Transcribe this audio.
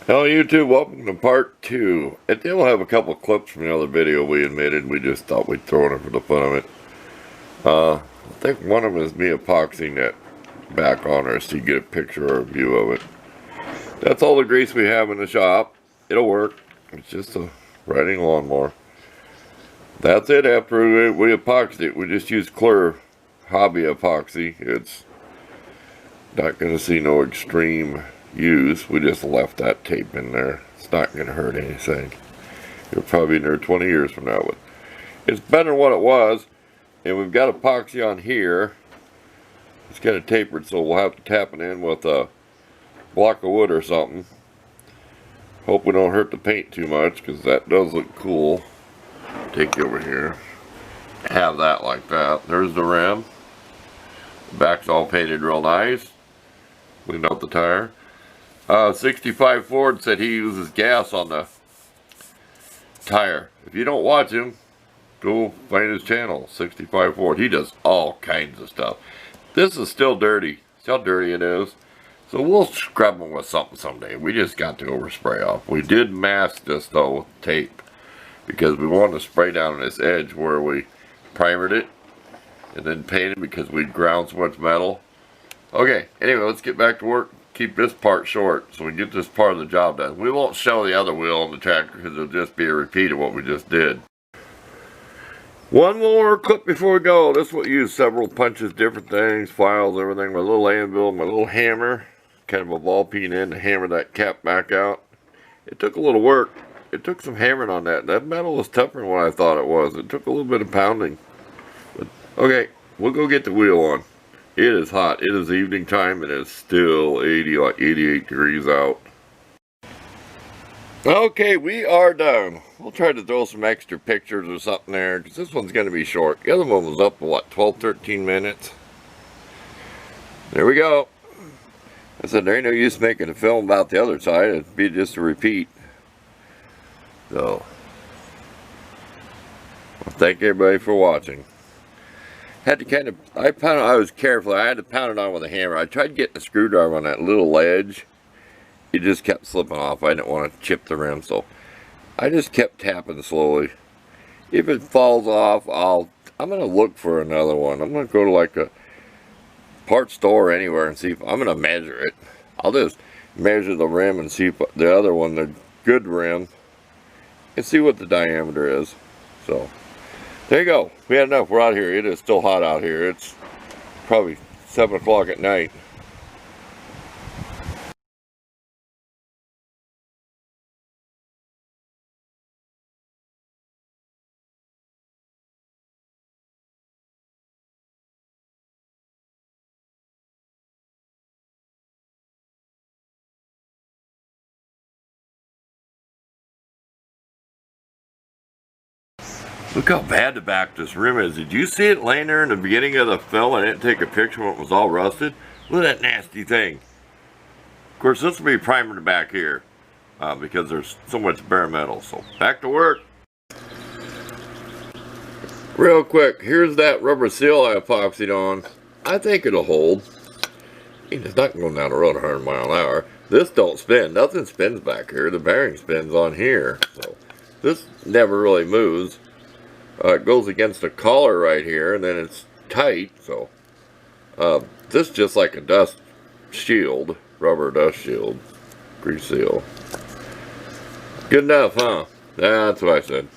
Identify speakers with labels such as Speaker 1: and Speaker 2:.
Speaker 1: Hello YouTube, welcome to part 2. It will have a couple of clips from the other video we admitted. We just thought we'd throw it in for the fun of it. I think one of them is me epoxying that back on her so you get a picture or a view of it. That's all the grease we have in the shop. It'll work. It's just a riding lawnmower. That's it. After we epoxied it, we just used clear hobby epoxy. It's not going to see no extreme use. We just left that tape in there. It's not going to hurt anything. It'll probably be in there 20 years from now, but it's better than what it was. And we've got epoxy on here. It's kind of tapered, so we'll have to tap it in with a block of wood or something. Hope we don't hurt the paint too much, because that does look cool. Take you over here. Have that like that. There's the rim. The back's all painted real nice. Cleaned out the tire. 65 Ford said he uses gas on the tire. If you don't watch him, go find his channel, 65 Ford. He does all kinds of stuff. This is still dirty. See how dirty it is? So we'll scrub them with something someday. We just got to overspray off. We did mask this though with tape, because we wanted to spray down on this edge where we primered it and then painted, because we ground so much metal. Okay, anyway, let's get back to work. Keep this part short so we can get this part of the job done. We won't show the other wheel on the tractor because it'll just be a repeat of what we just did. One more clip before we go. This will use several punches, different things, files, everything. My little anvil, my little hammer, kind of a ball peen end to hammer that cap back out. It took a little work. It took some hammering on that. That metal was tougher than what I thought it was. It took a little bit of pounding. But, okay, we'll go get the wheel on. It is hot. It is evening time and it's still 80, like 88 degrees out. Okay, we are done. We'll try to throw some extra pictures or something there, because this one's going to be short. The other one was up, what, 12, 13 minutes? There we go. I said there ain't no use making a film about the other side. It'd be just a repeat. So, well, thank everybody for watching. Had to kind of, I was careful. I had to pound it on with a hammer. I tried getting a screwdriver on that little ledge. It just kept slipping off. I didn't want to chip the rim, so I just kept tapping slowly. If it falls off, I'm going to look for another one. I'm going to go to like a part store or anywhere and see if I'm going to measure it. I'll just measure the rim and see if the other one, the good rim, and see what the diameter is. So there you go. We had enough. We're out here. It is still hot out here. It's probably 7 o'clock at night. Look how bad the back of this rim is. Did you see it laying there in the beginning of the film? I didn't take a picture when it was all rusted. Look at that nasty thing. Of course, this will be primed back here because there's so much bare metal. So back to work. Real quick, here's that rubber seal I epoxied on. I think it'll hold. It's not going down the road 100 miles an hour. This don't spin. Nothing spins back here. The bearing spins on here. So this never really moves. It goes against the collar right here, and then it's tight, so this is just like a dust shield, rubber dust shield, grease seal. Good enough, huh? That's what I said.